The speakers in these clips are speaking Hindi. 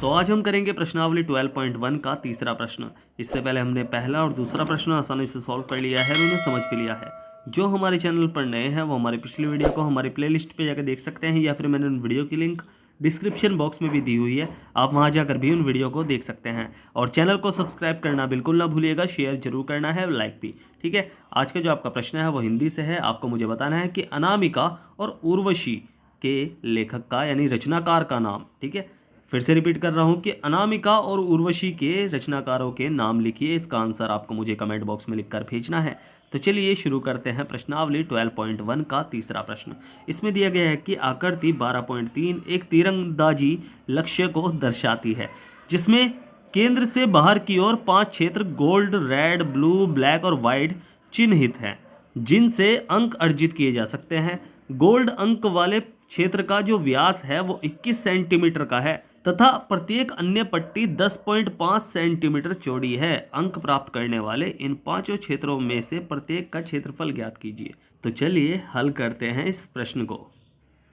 तो आज हम करेंगे प्रश्नावली 12.1 का तीसरा प्रश्न। इससे पहले हमने पहला और दूसरा प्रश्न आसानी से सॉल्व कर लिया है और उन्हें समझ भी लिया है। जो हमारे चैनल पर नए हैं वो हमारी पिछली वीडियो को हमारी प्लेलिस्ट पे जाकर देख सकते हैं, या फिर मैंने उन वीडियो की लिंक डिस्क्रिप्शन बॉक्स में भी दी हुई है, आप वहां जाकर भी उन वीडियो को देख सकते हैं। और चैनल को सब्सक्राइब करना बिल्कुल ना भूलिएगा, शेयर जरूर करना है, लाइक भी। ठीक है, आज का जो आपका प्रश्न है वो हिंदी से है। आपको मुझे बताना है कि अनामिका और उर्वशी के लेखक का यानी रचनाकार का नाम। ठीक है, फिर से रिपीट कर रहा हूँ कि अनामिका और उर्वशी के रचनाकारों के नाम लिखिए। इसका आंसर आपको मुझे कमेंट बॉक्स में लिखकर भेजना है। तो चलिए शुरू करते हैं प्रश्नावली 12.1 का तीसरा प्रश्न। इसमें दिया गया है कि आकृति 12.3 एक तीरंदाजी लक्ष्य को दर्शाती है, जिसमें केंद्र से बाहर की ओर 5 क्षेत्र गोल्ड, रेड, ब्लू, ब्लैक और वाइट चिन्हित हैं, जिनसे अंक अर्जित किए जा सकते हैं। गोल्ड अंक वाले क्षेत्र का जो व्यास है वो 21 सेंटीमीटर का है तथा प्रत्येक अन्य पट्टी 10.5 सेंटीमीटर चौड़ी है। अंक प्राप्त करने वाले इन पांचों क्षेत्रों में से प्रत्येक का क्षेत्रफल ज्ञात कीजिए। तो चलिए हल करते हैं इस प्रश्न को।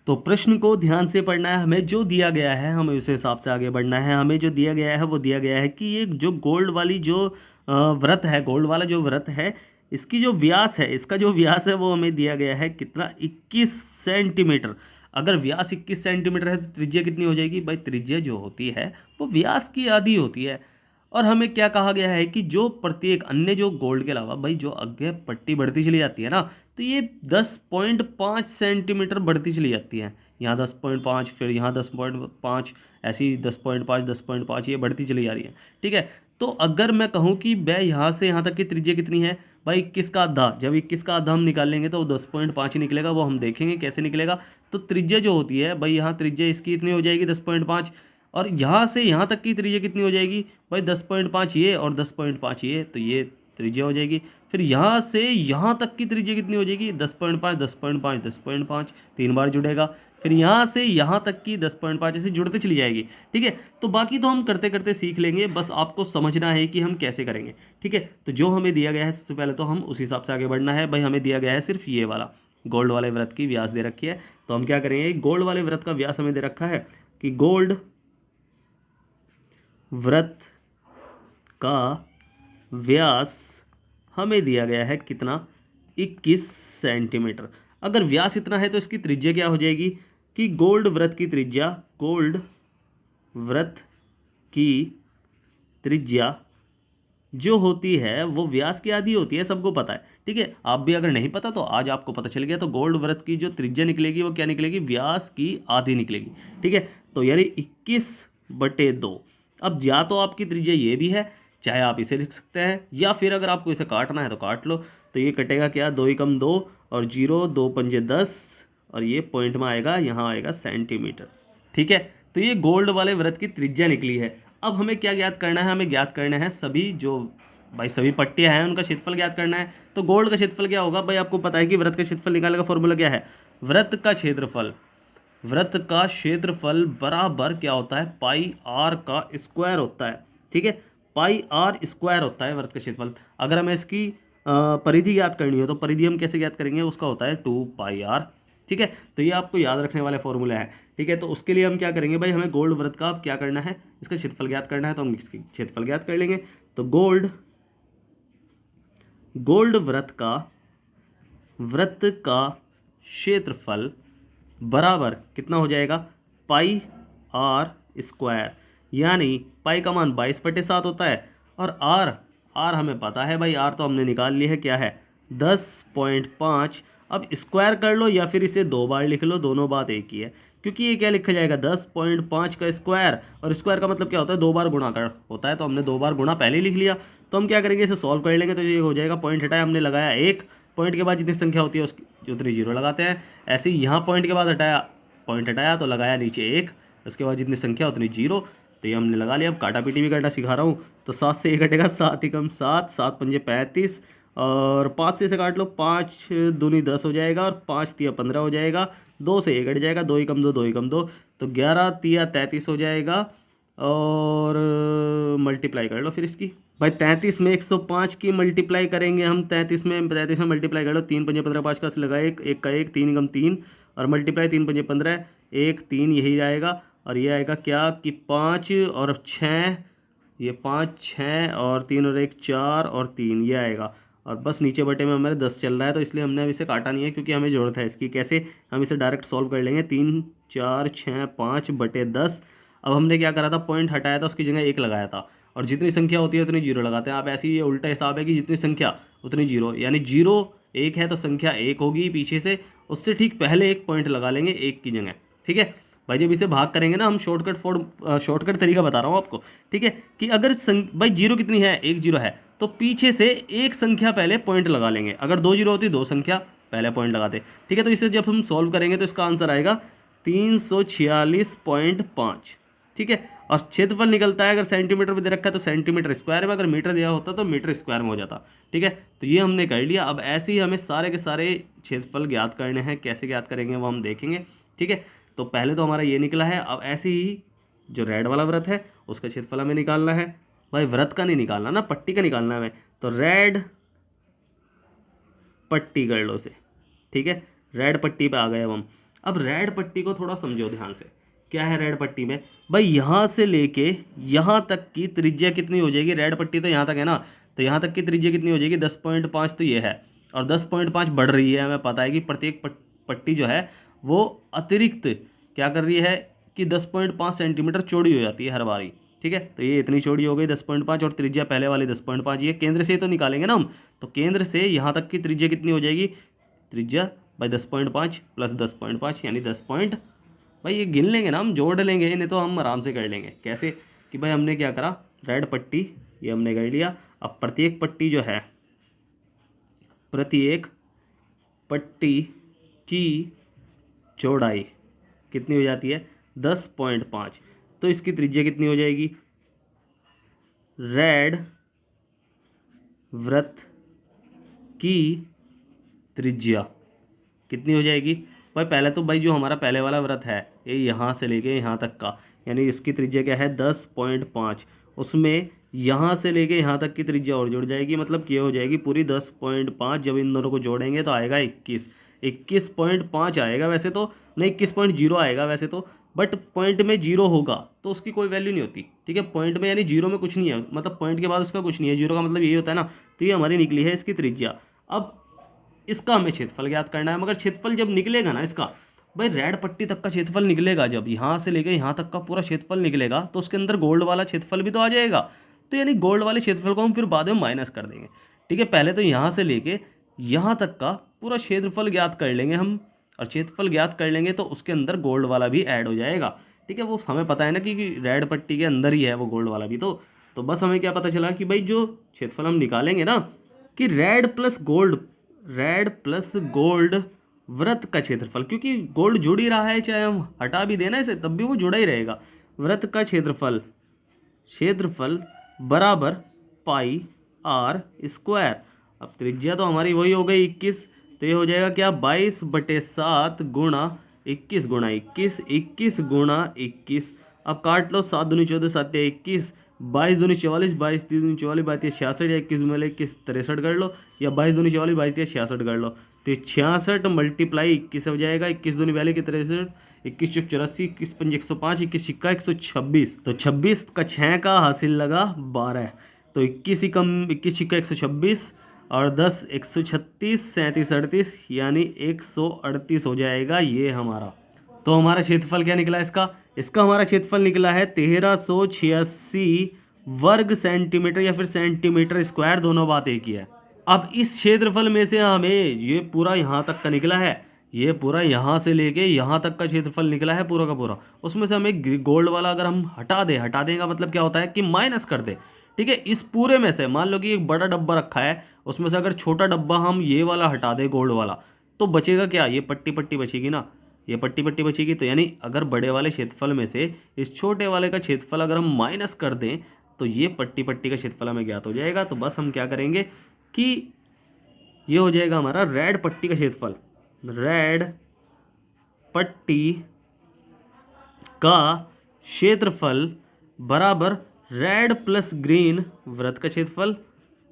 तो प्रश्न को ध्यान से पढ़ना है, हमें जो दिया गया है हमें उस हिसाब से आगे बढ़ना है। हमें जो दिया गया है वो दिया गया है कि ये जो गोल्ड वाली जो व्रत है, गोल्ड वाला जो व्रत है, इसकी जो व्यास है, इसका जो व्यास है वो हमें दिया गया है कितना, 21 सेंटीमीटर। अगर व्यास 21 सेंटीमीटर है तो त्रिज्या कितनी हो जाएगी भाई? त्रिज्या जो होती है वो व्यास की आधी होती है। और हमें क्या कहा गया है कि जो प्रत्येक अन्य जो गोल्ड के अलावा भाई जो आगे पट्टी बढ़ती चली जाती है ना, तो ये 10.5 सेंटीमीटर बढ़ती चली जाती है। यहाँ 10.5, फिर यहाँ 10.5, ऐसी 10.5 10.5 ये बढ़ती चली जा रही है। ठीक है, तो अगर मैं कहूँ कि भाई यहाँ से यहाँ तक की त्रिज्या कितनी है भाई, 21 का आधा, जब 21 का आधा हम निकालेंगे तो 10.5 ही निकलेगा। वो हम देखेंगे कैसे निकलेगा। तो त्रिज्या जो होती है भाई, यहाँ त्रिज्या इसकी इतनी हो जाएगी 10.5, और यहाँ से यहाँ तक की त्रिज्या कितनी हो जाएगी भाई? 10.5 ये और 10.5 ये, तो ये त्रिज्या हो जाएगी। फिर यहाँ से यहाँ तक की त्रिज्या कितनी हो जाएगी? 10.5 10.5 10.5, 3 बार जुड़ेगा। फिर यहाँ से यहाँ तक की 10.5 ऐसे जुड़ते चली जाएगी। ठीक है, तो बाकी तो हम करते करते सीख लेंगे, बस आपको समझना है कि हम कैसे करेंगे। ठीक है, तो जो हमें दिया गया है सबसे पहले तो हम उस हिसाब से आगे बढ़ना है। भाई हमें दिया गया है सिर्फ ये वाला गोल्ड वाले व्रत की व्यास दे रखी है, तो हम क्या करेंगे, गोल्ड वाले व्रत का व्यास हमें दे रखा है कि गोल्ड व्रत का व्यास हमें दिया गया है कितना, 21 सेंटीमीटर। अगर व्यास इतना है तो इसकी त्रिज्या क्या हो जाएगी कि गोल्ड व्रत की त्रिज्या, गोल्ड व्रत की त्रिज्या जो होती है वो व्यास की आधी होती है, सबको पता है। ठीक है, आप भी अगर नहीं पता तो आज आपको पता चल गया। तो गोल्ड व्रत की जो त्रिज्या निकलेगी वो क्या निकलेगी? व्यास की आधी निकलेगी। ठीक है, तो यानी 21/2। अब या तो आपकी त्रिज्या ये भी है, चाहे आप इसे लिख सकते हैं, या फिर अगर आपको इसे काटना है तो काट लो। तो ये कटेगा क्या, 2 एकम 2 और 0, 2 पंजे 10, और ये पॉइंट में आएगा, यहाँ आएगा सेंटीमीटर। ठीक है, तो ये गोल्ड वाले व्रत की त्रिज्या निकली है। अब हमें क्या ज्ञात करना है? हमें ज्ञात करना है सभी जो भाई सभी पट्टियाँ हैं उनका क्षेत्रफल ज्ञात करना है। तो गोल्ड का क्षेत्रफल क्या होगा भाई? आपको पता है कि व्रत का क्षेत्रफल निकालने का फॉर्मूला क्या है? व्रत का क्षेत्रफल, व्रत का क्षेत्रफल बराबर क्या होता है? पाई आर का स्क्वायर होता है। ठीक है, पाई आर स्क्वायर होता है व्रत का क्षेत्रफल। अगर हमें इसकी परिधि ज्ञात करनी हो तो परिधि हम कैसे ज्ञात करेंगे? उसका होता है 2 पाई आर। ठीक है, तो ये आपको याद रखने वाले फॉर्मूला है। ठीक है, तो उसके लिए हम क्या करेंगे भाई, हमें गोल्ड व्रत का अब क्या करना है, इसका क्षेत्रफल ज्ञात करना है, तो हम इसकी क्षेत्रफल ज्ञात कर लेंगे। तो गोल्ड व्रत का क्षेत्रफल बराबर कितना हो जाएगा? पाई आर स्क्वायर, यानी पाई का मान 22/7 होता है, और आर हमें पता है भाई, आर तो हमने निकाल लिया है, क्या है 10.5। अब स्क्वायर कर लो या फिर इसे 2 बार लिख लो, दोनों बात एक ही है, क्योंकि ये क्या लिखा जाएगा 10.5 का स्क्वायर, और स्क्वायर का मतलब क्या होता है? 2 बार गुणा कर होता है, तो हमने 2 बार गुणा पहले ही लिख लिया। तो हम क्या करेंगे, इसे सॉल्व कर लेंगे। तो ये हो जाएगा, पॉइंट हटाया हमने, लगाया 1, पॉइंट के बाद जितनी संख्या होती है उसकी उतनी 0 लगाते हैं। ऐसे ही यहाँ पॉइंट के बाद पॉइंट हटाया तो लगाया नीचे 1, उसके बाद जितनी संख्या उतनी 0। तो ये हमने लगा लिया। अब काटा पीटी भी करना सिखा रहा हूँ। तो 7 से 1 कटेगा, 7 एकम 7, 7 पंजे 35, और 5 से इसे काट लो, 5 दूनी 10 हो जाएगा, और 5 तिया 15 हो जाएगा। 2 से 1 कट जाएगा, 2 एकम 2, 2 एकम 2, तो 11 तिया 33 हो जाएगा। और मल्टीप्लाई कर लो फिर इसकी भाई, 33 में 105 की मल्टीप्लाई करेंगे हम। 33 में मल्टीप्लाई कर लो, 3 पंजे 15, 5 का लगा 1, 1 का 1, 3 एकम 3, और मल्टीप्लाई 3 पंजे 15, 1 3 यही आएगा। और ये आएगा क्या कि 5 और 6, ये 5 6 और 3 और 1 4 और 3 ये आएगा। और बस नीचे बटे में हमारे 10 चल रहा है, तो इसलिए हमने अब इसे काटा नहीं है क्योंकि हमें ज़रूरत है इसकी। कैसे, हम इसे डायरेक्ट सॉल्व कर लेंगे। 3 4 6 5 बटे 10। अब हमने क्या करा था, पॉइंट हटाया था, उसकी जगह 1 लगाया था, और जितनी संख्या होती है उतनी जीरो लगाते हैं। आप ऐसे ही, ये उल्टा हिसाब है कि जितनी संख्या उतनी जीरो, यानी जीरो 1 है तो संख्या 1 होगी पीछे से, उससे ठीक पहले एक पॉइंट लगा लेंगे 1 की जगह। ठीक है भाई, जब इसे भाग करेंगे ना, हम शॉर्टकट तरीका बता रहा हूँ आपको। ठीक है, कि अगर भाई जीरो कितनी है, 1 जीरो है, तो पीछे से एक संख्या पहले पॉइंट लगा लेंगे। अगर 2 जीरो होती, 2 संख्या पहले पॉइंट लगाते। ठीक है, तो इसे जब हम सॉल्व करेंगे तो इसका आंसर आएगा 346.5। ठीक है, और क्षेत्रफल निकलता है, अगर सेंटीमीटर में दे रखा है तो सेंटीमीटर स्क्वायर में, अगर मीटर दिया होता तो मीटर स्क्वायर में हो जाता। ठीक है, तो ये हमने कर लिया। अब ऐसे ही हमें सारे के सारे क्षेत्रफल ज्ञात करने हैं। कैसे ज्ञात करेंगे वो हम देखेंगे। ठीक है, तो पहले तो हमारा ये निकला है। अब ऐसे ही जो रेड वाला वृत्त है उसका क्षेत्रफल हमें निकालना है। भाई वृत्त का नहीं निकालना ना, पट्टी का निकालना है हमें। तो रेड पट्टी कर लो इसे। ठीक है, रेड पट्टी पे आ गए अब रेड पट्टी को थोड़ा समझो ध्यान से। क्या है रेड पट्टी में, भाई यहाँ से लेके यहाँ तक की त्रिज्या कितनी हो जाएगी। रेड पट्टी तो यहाँ तक है ना, तो यहाँ तक की त्रिज्या कितनी हो जाएगी, 10.5 तो ये है, और 10.5 बढ़ रही है। हमें पता है कि प्रत्येक पट्टी जो है वो अतिरिक्त क्या कर रही है कि 10.5 सेंटीमीटर चौड़ी हो जाती है हर बारी। ठीक है, तो ये इतनी चौड़ी हो गई 10.5, और त्रिज्या पहले वाली 10.5, ये केंद्र से ही तो निकालेंगे ना हम। तो केंद्र से यहाँ तक की त्रिज्या कितनी हो जाएगी, त्रिज्या भाई 10.5 प्लस 10.5 यानी 10 पॉइंट। भाई ये गिन लेंगे ना हम, जोड़ लेंगे इन्हें, तो हम आराम से कर लेंगे। कैसे कि भाई हमने क्या करा, रेड पट्टी ये हमने कर लिया। अब प्रत्येक पट्टी जो है, प्रत्येक पट्टी की चौड़ाई कितनी हो जाती है, 10.5। तो इसकी त्रिज्या कितनी हो जाएगी, रेड वृत्त की त्रिज्या कितनी हो जाएगी। भाई पहले तो भाई जो हमारा पहले वाला वृत्त है ये यहाँ से लेके यहाँ तक का, यानी इसकी त्रिज्या क्या है 10.5, उसमें यहाँ से लेके यहाँ तक की त्रिज्या और जुड़ जाएगी, मतलब ये हो जाएगी पूरी 10.5। जब इन दोनों को जोड़ेंगे तो आएगा 21.5 आएगा वैसे तो, नहीं 21.0 आएगा वैसे तो, बट पॉइंट में जीरो होगा तो उसकी कोई वैल्यू नहीं होती। ठीक है, पॉइंट में यानी जीरो में कुछ नहीं है, मतलब पॉइंट के बाद उसका कुछ नहीं है, जीरो का मतलब यही होता है ना। तो ये हमारी निकली है इसकी त्रिज्या। अब इसका हमें क्षेत्रफल ज्ञात करना है, मगर क्षेत्रफल जब निकलेगा ना इसका, भाई रेड पट्टी तक का क्षेत्रफल निकलेगा, जब यहाँ से लेकर यहाँ तक का पूरा क्षेत्रफल निकलेगा तो उसके अंदर गोल्ड वाला क्षेत्रफल भी तो आ जाएगा। तो यानी गोल्ड वाले क्षेत्रफल को हम फिर बाद में माइनस कर देंगे। ठीक है, पहले तो यहाँ से लेके यहाँ तक का पूरा क्षेत्रफल ज्ञात कर लेंगे हम, और क्षेत्रफल ज्ञात कर लेंगे तो उसके अंदर गोल्ड वाला भी ऐड हो जाएगा। ठीक है, वो हमें पता है ना कि रेड पट्टी के अंदर ही है वो गोल्ड वाला भी। तो बस हमें क्या पता चला कि भाई जो क्षेत्रफल हम निकालेंगे ना, कि रेड प्लस गोल्ड वृत्त का क्षेत्रफल, क्योंकि गोल्ड जुड़ ही रहा है, चाहे हम हटा भी देना इसे तब भी वो जुड़ा ही रहेगा। वृत्त का क्षेत्रफल बराबर पाई आर स्क्वायर। अब त्रिज्या तो हमारी वही हो गई 21, तो ये हो जाएगा क्या 22/7 गुणा 21 गुणा 21, 21 गुणा 21। अब काट लो, 7 दूनी 14, 7 21, 22 दूनी 44, 22 दूनी 44, 22 66, या 21 में 21 63 कर लो, या 22 दूनी 44, 22 66 कर लो। तो 66 मल्टीप्लाई 21 हो जाएगा, 21 दूनी 42 की 63, 21 चौक 84, 21 पंज 105, 21 सिक्का 126। तो 26 का 6 का हासिल लगा 12, तो 21 ही कम 21 सिक्का 126, और 10 136, 37 38, यानी 138 हो जाएगा ये हमारा। तो हमारा क्षेत्रफल क्या निकला इसका हमारा क्षेत्रफल निकला है 1386 वर्ग सेंटीमीटर, या फिर सेंटीमीटर स्क्वायर, दोनों बात एक ही है। अब इस क्षेत्रफल में से हमें ये पूरा यहाँ तक का निकला है, ये पूरा यहाँ से लेके यहाँ तक का क्षेत्रफल निकला है पूरा का पूरा, उसमें से हमें गोल्ड वाला अगर हम हटा दें का मतलब क्या होता है कि माइनस कर दे। ठीक है, इस पूरे में से मान लो कि एक बड़ा डब्बा रखा है, उसमें से अगर छोटा डब्बा हम ये वाला हटा दें गोल्ड वाला, तो बचेगा क्या, ये पट्टी बचेगी ना, ये पट्टी बचेगी। तो यानी अगर बड़े वाले क्षेत्रफल में से इस छोटे वाले का क्षेत्रफल अगर हम माइनस कर दें तो ये पट्टी का क्षेत्रफल हमें ज्ञात हो जाएगा। तो बस हम क्या करेंगे कि ये हो जाएगा हमारा रेड पट्टी का क्षेत्रफल, रेड पट्टी का क्षेत्रफल बराबर रेड प्लस ग्रीन वृत्त का क्षेत्रफल,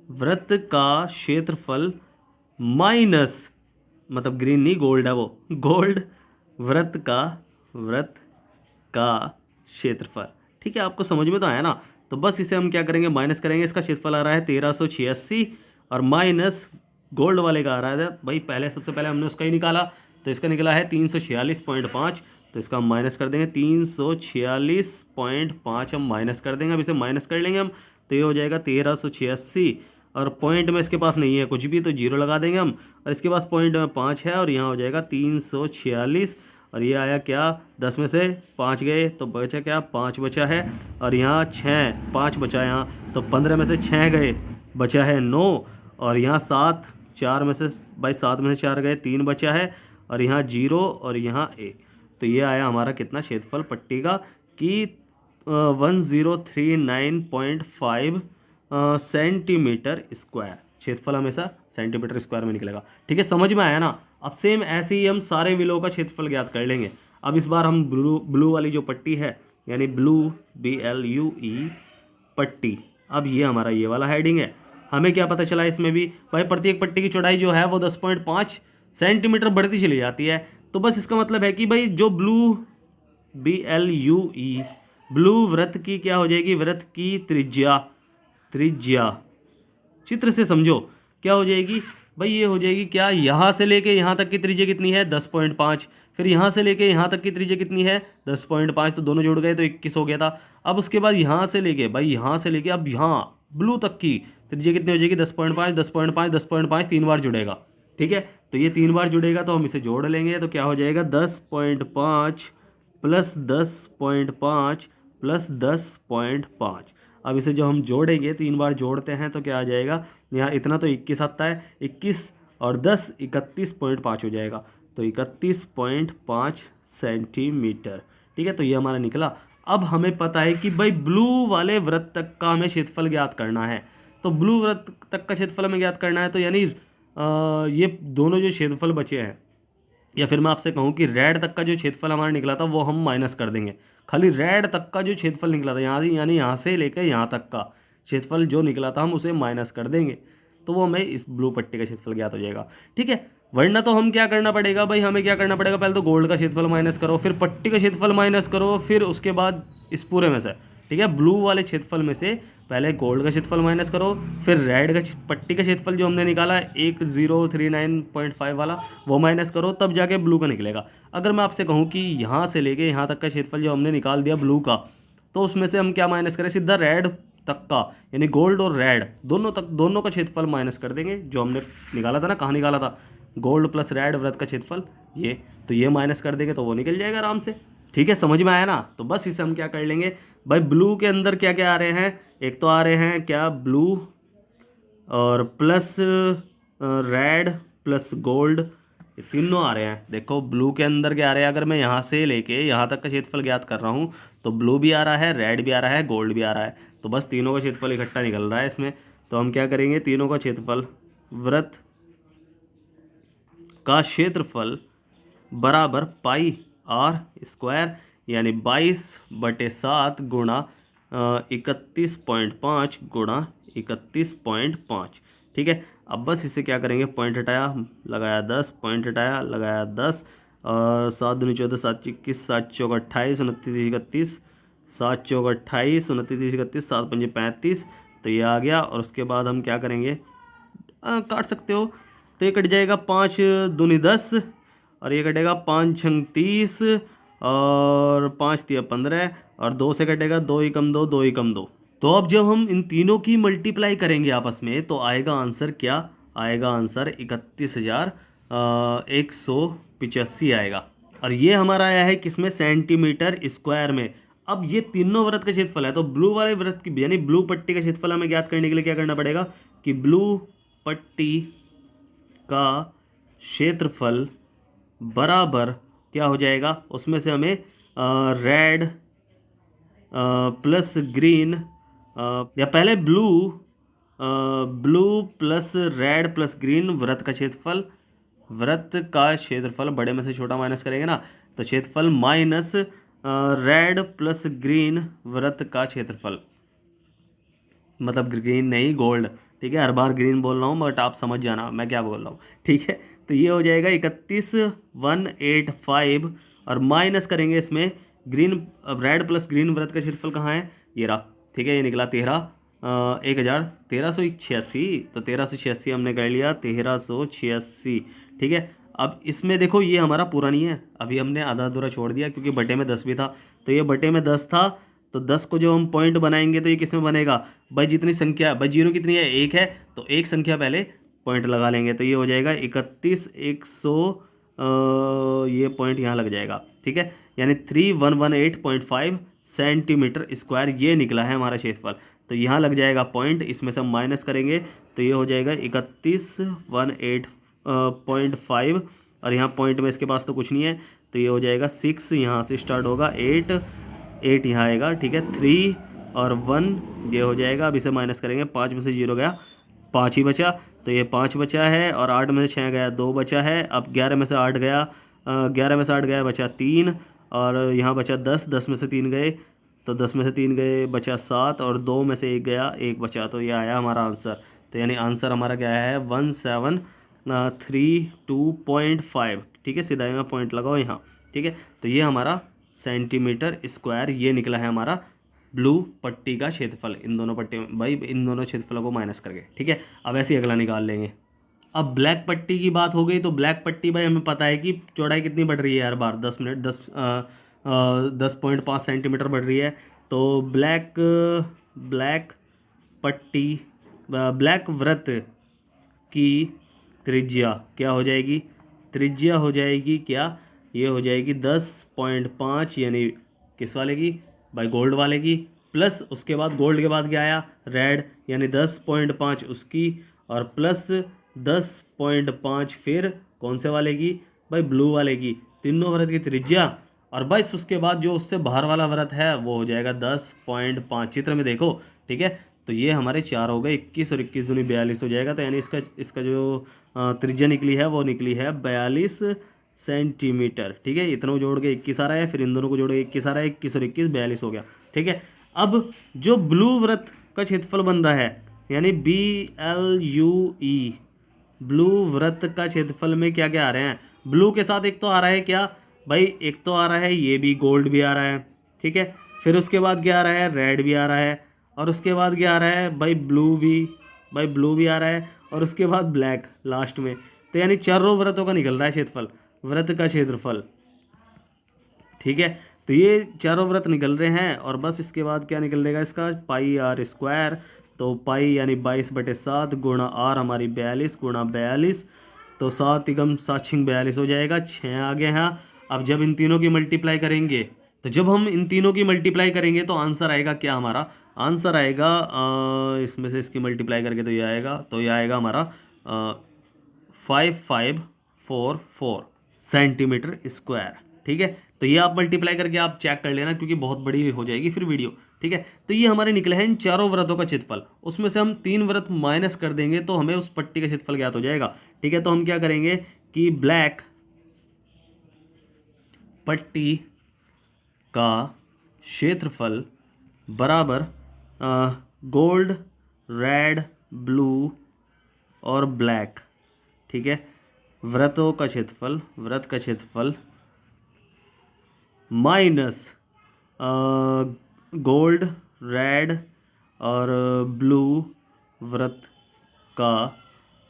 वृत्त का क्षेत्रफल माइनस, मतलब ग्रीन नहीं गोल्ड है वो, गोल्ड वृत्त का क्षेत्रफल। ठीक है, आपको समझ में तो आया ना। तो बस इसे हम क्या करेंगे, माइनस करेंगे। इसका क्षेत्रफल आ रहा है 1386 और माइनस गोल्ड वाले का आ रहा है भाई, पहले सबसे पहले हमने उसका ही निकाला, तो इसका निकला है 346.5। तो इसका हम माइनस कर देंगे, 346.5 हम माइनस कर देंगे। अब इसे माइनस कर लेंगे हम, तो ये हो जाएगा 1386 और पॉइंट में इसके पास नहीं है कुछ भी, तो जीरो लगा देंगे हम। और इसके पास पॉइंट में 5 है और यहाँ हो जाएगा 346 और ये आया क्या, 10 में से 5 गए तो बचा क्या, 5 बचा है। और यहाँ 5 बचा यहाँ, तो 15 में से 6 गए, बचा है 9। और यहाँ 7, 4 में से भाई 7 में से 4 गए, 3 बचा है। और यहाँ 0 और यहाँ 1। तो ये आया हमारा कितना क्षेत्रफल पट्टी का कि 1039.5 सेंटीमीटर स्क्वायर। क्षेत्रफल हमेशा सेंटीमीटर स्क्वायर में निकलेगा। ठीक है, समझ में आया ना। अब सेम ऐसे ही हम सारे विलों का क्षेत्रफल ज्ञात कर लेंगे। अब इस बार हम ब्लू वाली जो पट्टी है, यानी ब्लू BLUE पट्टी, अब ये हमारा ये वाला हेडिंग है। हमें क्या पता चला इसमें भी भाई, प्रत्येक पट्टी की चौड़ाई जो है वो 10.5 सेंटीमीटर बढ़ती चली जाती है। तो बस इसका मतलब है कि भाई जो ब्लू BLUE ब्लू वृत्त की क्या हो जाएगी, वृत्त की त्रिज्या चित्र से समझो क्या हो जाएगी भाई, ये हो जाएगी क्या, यहाँ से लेके यहाँ तक की त्रिज्या कितनी है 10.5, फिर यहाँ से लेके यहाँ तक की त्रिज्या कितनी है 10.5, तो दोनों जुड़ गए तो 21 हो गया था। अब उसके बाद यहाँ से लेके भाई, यहाँ से लेके अब यहाँ ब्लू तक की त्रिज्या कितनी हो जाएगी 10.5, 10.5, 10.5 3 बार जुड़ेगा। ठीक है, तो ये 3 बार जुड़ेगा तो हम इसे जोड़ लेंगे, तो क्या हो जाएगा 10.5 प्लस 10.5 प्लस 10.5। अब इसे जब हम जोड़ेंगे, 3 बार जोड़ते हैं तो क्या आ जाएगा, यहाँ इतना तो 21 आता है, 21 और 10 31.5 हो जाएगा, तो 31.5 सेंटीमीटर। ठीक है, तो ये हमारा निकला। अब हमें पता है कि भाई ब्लू वाले वृत्त तक का हमें क्षेत्रफल ज्ञात करना है। तो ब्लू वृत्त तक का क्षेत्रफल हमें ज्ञात करना है, तो यानी ये दोनों जो क्षेत्रफल बचे हैं, या फिर मैं आपसे कहूँ कि रेड तक का जो क्षेत्रफल हमारा निकला था वो हम माइनस कर देंगे। खाली रेड तक का जो क्षेत्रफल निकला था यहाँ, यानी यहाँ से लेकर यहाँ तक का क्षेत्रफल जो निकला था हम उसे माइनस कर देंगे, तो वो हमें इस ब्लू पट्टी का क्षेत्रफल ज्ञात हो जाएगा। ठीक है, वरना तो हम क्या करना पड़ेगा भाई, हमें क्या करना पड़ेगा, पहले तो गोल्ड का क्षेत्रफल माइनस करो, फिर पट्टी का क्षेत्रफल माइनस करो, फिर उसके बाद इस पूरे में से, ठीक है, ब्लू वाले क्षेत्रफल में से पहले गोल्ड का क्षेत्रफल माइनस करो, फिर रेड का पट्टी का क्षेत्रफल जो हमने निकाला 1039.5 वाला वो माइनस करो, तब जाके ब्लू का निकलेगा। अगर मैं आपसे कहूँ कि यहाँ से लेके यहाँ तक का क्षेत्रफल जो हमने निकाल दिया ब्लू का, तो उसमें से हम क्या माइनस करें, सीधा रेड तक का, यानी गोल्ड और रेड दोनों का क्षेत्रफल माइनस कर देंगे। जो हमने निकाला था ना, कहाँ निकाला था, गोल्ड प्लस रेड वृत्त का क्षेत्रफल, ये तो ये माइनस कर देंगे तो वो निकल जाएगा आराम से। ठीक है, समझ में आया ना। तो बस इसे हम क्या कर लेंगे भाई, ब्लू के अंदर क्या क्या आ रहे हैं, एक तो आ रहे हैं क्या ब्लू और प्लस रेड प्लस गोल्ड, ये तीनों आ रहे हैं। देखो ब्लू के अंदर क्या आ रहे हैं, अगर मैं यहाँ से लेके यहाँ तक का क्षेत्रफल ज्ञात कर रहा हूँ तो ब्लू भी आ रहा है, रेड भी आ रहा है, गोल्ड भी आ रहा है, तो बस तीनों का क्षेत्रफल इकट्ठा निकल रहा है इसमें। तो हम क्या करेंगे, तीनों का क्षेत्रफल, वृत्त का क्षेत्रफल बराबर पाई आर स्क्वायर, यानी 22/7 गुणा 31.5 गुणा 31.5। ठीक है, अब बस इसे क्या करेंगे, पॉइंट हटाया लगाया 10, पॉइंट हटाया लगाया 10, और 7 दूनी 14, 7 21, 7 चौक 28, 29 31, 7 चौक 28, 29 31, 7 पंजे 35, तो ये आ गया। और उसके बाद हम क्या करेंगे, काट सकते हो, तो ये कट जाएगा 5 दूनी 10 और ये कटेगा 5 छंग 30 और 5 तिया 15 और 2 से कटेगा 2 ही कम 2, 2 ही कम 2। तो अब जब हम इन तीनों की मल्टीप्लाई करेंगे आपस में तो आएगा आंसर क्या, आएगा आंसर 31,185 आएगा। और ये हमारा आया है किसमें, सेंटीमीटर स्क्वायर में। अब ये तीनों वृत्त का क्षेत्रफल है, तो ब्लू वाले वृत्त की यानी ब्लू पट्टी का क्षेत्रफल हमें ज्ञात करने के लिए क्या करना पड़ेगा कि ब्लू पट्टी का क्षेत्रफल बराबर क्या हो जाएगा, उसमें से हमें रेड प्लस ग्रीन, या पहले blue plus red plus green वृत्त का क्षेत्रफल, वृत्त का क्षेत्रफल बड़े में से छोटा माइनस करेंगे ना, तो क्षेत्रफल माइनस रेड प्लस ग्रीन वृत्त का क्षेत्रफल, मतलब ग्रीन नहीं गोल्ड। ठीक है, हर बार ग्रीन बोल रहा हूँ बट आप समझ जाना मैं क्या बोल रहा हूँ। ठीक है, तो ये हो जाएगा 31,185 और माइनस करेंगे इसमें रेड प्लस ग्रीन वृत्त का क्षेत्रफल कहाँ है, ये रहा, ठीक है, ये निकला 1386, तो 1386 हमने कर लिया, 1386, ठीक है। अब इसमें देखो ये हमारा पूरा नहीं है, अभी हमने आधा अधूरा छोड़ दिया क्योंकि बटे में 10 भी था, तो ये बटे में 10 था, तो 10 को जब हम पॉइंट बनाएंगे तो ये किस में बनेगा भाई, जितनी संख्या भाई, जीरो कितनी है, एक है, तो एक संख्या पहले पॉइंट लगा लेंगे, तो ये हो जाएगा 31 ये पॉइंट यहाँ लग जाएगा, ठीक है, यानी 3118.5 सेंटीमीटर स्क्वायर ये निकला है हमारा क्षेत्रफल। तो यहाँ लग जाएगा पॉइंट, इसमें से हम माइनस करेंगे तो ये हो जाएगा 3118.5, और यहाँ पॉइंट में इसके पास तो कुछ नहीं है, तो ये हो जाएगा 6, यहाँ से स्टार्ट होगा 8 यहाँ आएगा, ठीक है, 3 और 1 ये हो जाएगा। अब इसे माइनस करेंगे, 5 में से 0 गया, 5 ही बचा, तो ये 5 बचा है, और 8 में से 6 गया, 2 बचा है। अब 11 में से 8 गया, 11 में से 8 गया, बचा 3, और यहाँ बचा 10 में से 3 गए, तो 10 में से 3 गए, बचा 7, और 2 में से 1 गया, 1 बचा, तो ये आया हमारा आंसर। तो यानी आंसर हमारा क्या है 1732.5, ठीक है, सीधा में पॉइंट लगाओ यहाँ, ठीक है। तो ये हमारा सेंटीमीटर स्क्वायर ये निकला है हमारा ब्लू पट्टी का क्षेत्रफल, इन दोनों पट्टी भाई, इन दोनों क्षेत्रफलों को माइनस करके, ठीक है। अब ऐसे ही अगला निकाल लेंगे। अब ब्लैक पट्टी की बात हो गई, तो ब्लैक पट्टी भाई हमें पता है कि चौड़ाई कितनी बढ़ रही है हर बार, 10.5 सेंटीमीटर बढ़ रही है। तो ब्लैक पट्टी, ब्लैक वृत्त की त्रिज्या क्या हो जाएगी, त्रिज्या हो जाएगी क्या, ये हो जाएगी 10.5, यानी किस वाले की भाई, गोल्ड वाले की, प्लस उसके बाद गोल्ड के बाद क्या आया, रेड, यानी 10.5 उसकी, और प्लस 10.5 फिर कौन से वाले की भाई, ब्लू वाले की, तीनों वृत्त की त्रिज्या, और बस उसके बाद जो उससे बाहर वाला वृत्त है वो हो जाएगा 10.5, चित्र में देखो, ठीक है। तो ये हमारे 4 हो गए, 21 और 21 दूनी 42 हो जाएगा, तो यानी इसका जो त्रिज्या निकली है वो निकली है 42 सेंटीमीटर, ठीक है। इतना जोड़ के 21 आ रहा है, फिर इन दोनों को जोड़ के 21 आ रहा है, 21 और 21 42 हो गया, ठीक है। अब जो ब्लू वृत्त का क्षेत्रफल बन रहा है, यानी BLUE, ब्लू वृत्त का क्षेत्रफल में क्या क्या आ रहे हैं, ब्लू के साथ एक तो आ रहा है क्या भाई, एक तो आ रहा है ये भी, गोल्ड भी आ रहा है, ठीक है, फिर उसके बाद क्या आ रहा है, रेड भी आ रहा है, और उसके बाद क्या आ रहा है भाई, ब्लू भी आ रहा है, और उसके बाद ब्लैक लास्ट में। तो यानी चारों वृत्तों का निकल रहा है क्षेत्रफल, वृत्त का क्षेत्रफल, ठीक है। तो ये चारों वृत्त निकल रहे हैं, और बस इसके बाद क्या निकल देगा इसका, पाई आर स्क्वायर, तो पाई यानी 22/7 गुणा आर हमारी 42 गुणा 42, तो 7 तिगम 7 छिंग 42 हो जाएगा, 6 आ गया यहाँ। अब जब इन तीनों की मल्टीप्लाई करेंगे, तो जब हम इन तीनों की मल्टीप्लाई करेंगे तो आंसर आएगा क्या, हमारा आंसर आएगा इसमें से इसकी मल्टीप्लाई करके तो ये आएगा, हमारा 5544 सेंटीमीटर स्क्वायर, ठीक है। तो ये आप मल्टीप्लाई करके आप चेक कर लेना, क्योंकि बहुत बड़ी हो जाएगी फिर वीडियो, ठीक है। तो ये हमारे निकले हैं इन चारों वृत्तों का क्षेत्रफल, उसमें से हम 3 वृत्त माइनस कर देंगे तो हमें उस पट्टी का क्षेत्रफल ज्ञात हो जाएगा, ठीक है। तो हम क्या करेंगे कि ब्लैक पट्टी का क्षेत्रफल बराबर गोल्ड, रेड, ब्लू और ब्लैक, ठीक है, वृत्त का क्षेत्रफल माइनस गोल्ड, रेड और ब्लू वृत्त का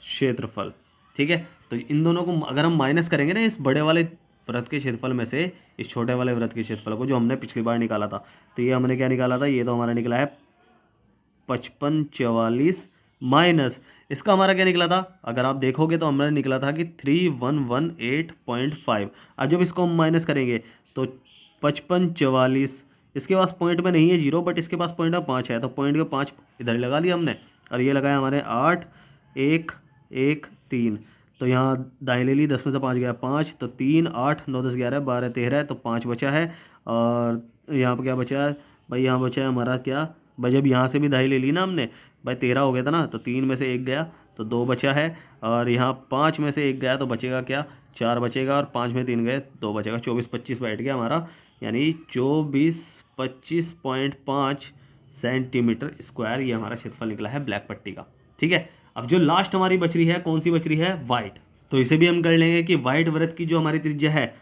क्षेत्रफल, ठीक है। तो इन दोनों को अगर हम माइनस करेंगे ना, इस बड़े वाले वृत्त के क्षेत्रफल में से इस छोटे वाले वृत्त के क्षेत्रफल को, जो हमने पिछली बार निकाला था, तो ये हमने क्या निकाला था, ये तो हमारा निकला है 5544 माइनस इसका हमारा क्या निकला था, अगर आप देखोगे तो हमारा निकला था कि 3118.5। अब जब इसको हम माइनस करेंगे तो 5544, इसके पास पॉइंट में नहीं है 0, बट इसके पास पॉइंट में 5 है, तो पॉइंट के 5 इधर लगा लिया हमने, और ये लगाया हमारे 8 1 1 3, तो यहाँ दाएं ले ली, 10 में से 5 गया 5, तो 3 8 9 10 11 12 13, तो 5 बचा है। और यहाँ पर क्या बचा है भाई, यहाँ बचा है हमारा क्या भाई, जब यहाँ से भी दाई ले ली ना हमने भाई, 13 हो गया था ना, तो 3 में से 1 गया तो 2 बचा है, और यहाँ 5 में से 1 गया तो बचेगा क्या, 4 बचेगा, और 5 में 3 गए 2 बचेगा, 24-25 बैठ गया हमारा, यानी 24-25.5 सेंटीमीटर स्क्वायर ये हमारा क्षेत्रफल निकला है ब्लैक पट्टी का, ठीक है। अब जो लास्ट हमारी बच रही है, कौन सी बच रही है, वाइट, तो इसे भी हम कर लेंगे कि वाइट वृत्त की जो हमारी त्रिज्या है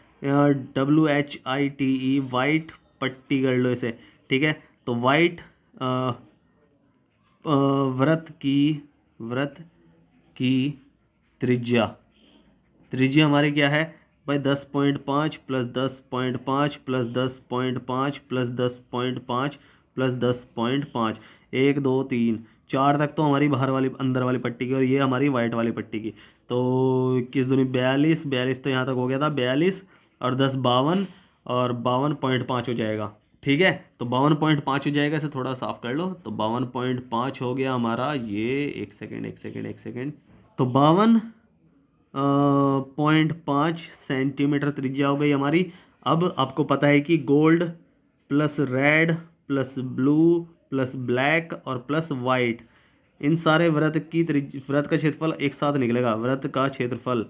WHITE, वाइट पट्टी कर लो इसे, ठीक है। तो वाइट वृत्त की त्रिज्या हमारी क्या है भाई, 10.5 प्लस 10.5 प्लस 10.5 प्लस 10.5 प्लस 10.5, 1 2 3 4 तक तो हमारी बाहर वाली अंदर वाली पट्टी की, और ये हमारी वाइट वाली पट्टी की। तो 21 दूनी 42, तो यहाँ तक हो गया था 42, और 10 52, और 52.5 हो जाएगा, ठीक है। तो 52.5 हो जाएगा, इसे थोड़ा साफ कर लो। तो 52.5 हो गया हमारा ये, एक सेकेंड। तो 52.5 सेंटीमीटर त्रिज्या हो गई हमारी। अब आपको पता है कि gold plus red plus blue plus black और प्लस वाइट, इन सारे वृत्त का क्षेत्रफल एक साथ निकलेगा, वृत्त का क्षेत्रफल,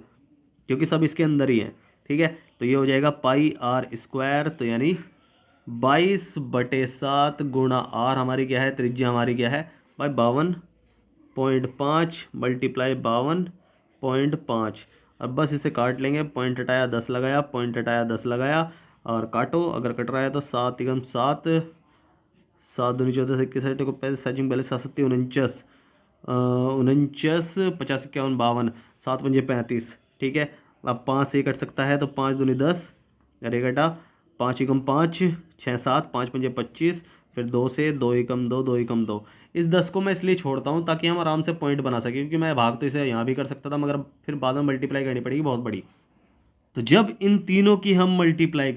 क्योंकि सब इसके अंदर ही है, ठीक है। तो ये हो जाएगा पाई आर स्क्वायर, तो यानी 22/7 गुणा आर हमारी क्या है, त्रिज्या हमारी क्या है भाई 52.5 मल्टीप्लाई 52.5। अब बस इसे काट लेंगे, पॉइंट हटाया 10 लगाया, पॉइंट हटाया 10 लगाया, और काटो, अगर कट रहा है तो 7 एकम 7, 7 दूनी 14 21 को 35 7 7 49 49 50 51 52, 7 पंजे 35, ठीक है। अब 5 से कट सकता है, तो 5 दूनी 10, अरे कटा 5 एकम 5 6 7, 5 पंजे 25, फिर 2 से 2 एकम 2 2 एकम 2। इस 10 को मैं इसलिए छोड़ता हूँ ताकि हम आराम से पॉइंट बना सकें, क्योंकि मैं भाग तो इसे यहाँ भी कर सकता था, मगर फिर बाद में मल्टीप्लाई करनी पड़ेगी बहुत बड़ी। तो जब इन तीनों की हम मल्टीप्लाई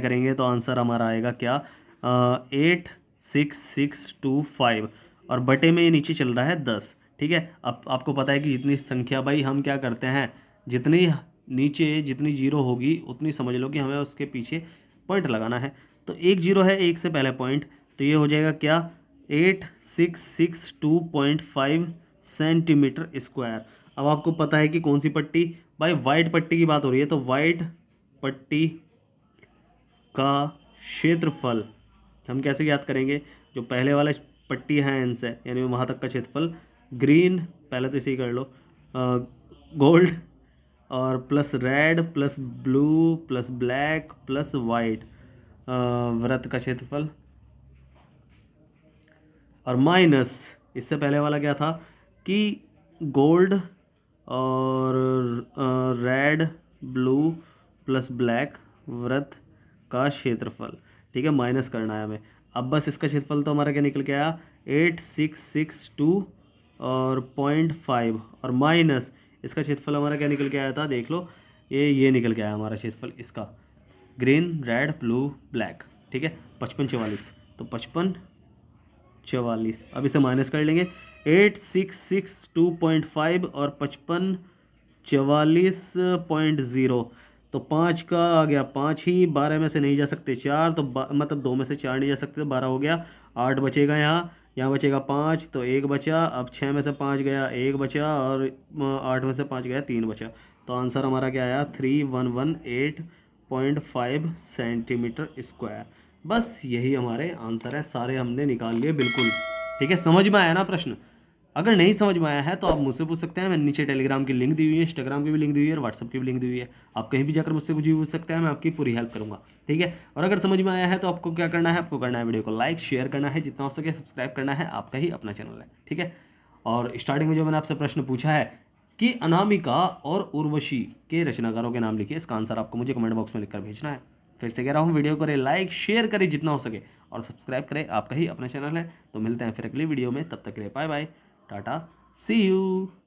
करेंगे तो आंसर हमारा आएगा क्या, 86625, और बटे में ये नीचे चल रहा है 10, ठीक है। अब आपको पता है कि जितनी संख्या भाई हम क्या करते हैं, जितनी नीचे जितनी जीरो होगी उतनी समझ लो कि हमें उसके पीछे पॉइंट लगाना है। तो एक जीरो है, एक से पहले पॉइंट, तो ये हो जाएगा क्या 8662.5 सेंटीमीटर स्क्वायर। अब आपको पता है कि कौन सी पट्टी भाई, वाइट पट्टी की बात हो रही है, तो वाइट पट्टी का क्षेत्रफल हम कैसे याद करेंगे, जो पहले वाला पट्टी है इनसे, यानी वहाँ तक का क्षेत्रफल, ग्रीन पहले तो इसे ही कर लो, गोल्ड और plus red plus blue plus black plus white, वृत्त का क्षेत्रफल, और माइनस इससे पहले वाला क्या था कि गोल्ड और रेड ब्लू प्लस ब्लैक वृत्त का क्षेत्रफल, ठीक है, माइनस करना है हमें। अब बस इसका क्षेत्रफल तो हमारा क्या निकल के आया 8662 और 0.5, और माइनस इसका क्षेत्रफल हमारा क्या निकल के आया था, देख लो, ये निकल के आया हमारा क्षेत्रफल इसका, ग्रीन रेड ब्लू ब्लैक, ठीक है, 55 44, तो 55 44। अब इसे माइनस कर लेंगे, 8662.5 और 55 44.0, तो 5 का आ गया 5 ही, 12 में से नहीं जा सकते 4, तो मतलब 2 में से 4 नहीं जा सकते, 12 हो गया, 8 बचेगा, यहाँ बचेगा 5, तो 1 बचा। अब 6 में से 5 गया 1 बचा, और 8 में से 5 गया 3 बचा। तो आंसर हमारा क्या आया 3118.5 सेंटीमीटर स्क्वायर। बस यही हमारे आंसर है, सारे हमने निकाल लिए बिल्कुल, ठीक है। समझ में आया ना प्रश्न? अगर नहीं समझ में आया है तो आप मुझसे पूछ सकते हैं, मैंने नीचे टेलीग्राम की लिंक दी हुई है, इंस्टाग्राम की भी लिंक दी हुई है, और व्हाट्सअप की भी लिंक दी हुई है, आप कहीं भी जाकर मुझसे कुछ भी पूछ सकते हैं, मैं आपकी पूरी हेल्प करूंगा, ठीक है। और अगर समझ में आया है तो आपको क्या करना है, आपको करना है वीडियो को लाइक शेयर करना है, जितना हो सके सब्सक्राइब करना है, आपका ही अपना चैनल है, ठीक है। और स्टार्टिंग में जो मैंने आपसे प्रश्न पूछा है कि अनामिका और उर्वशी के रचनाकारों के नाम लिखिए, इसका आंसर आपको मुझे कमेंट बॉक्स में लिखकर भेजना है। फिर से कह रहा हूँ, वीडियो करें लाइक शेयर करें जितना हो सके, और सब्सक्राइब करें, आपका ही अपना चैनल है। तो मिलते हैं फिर अगली वीडियो में, तब तक के लिए bye bye, tata, see you.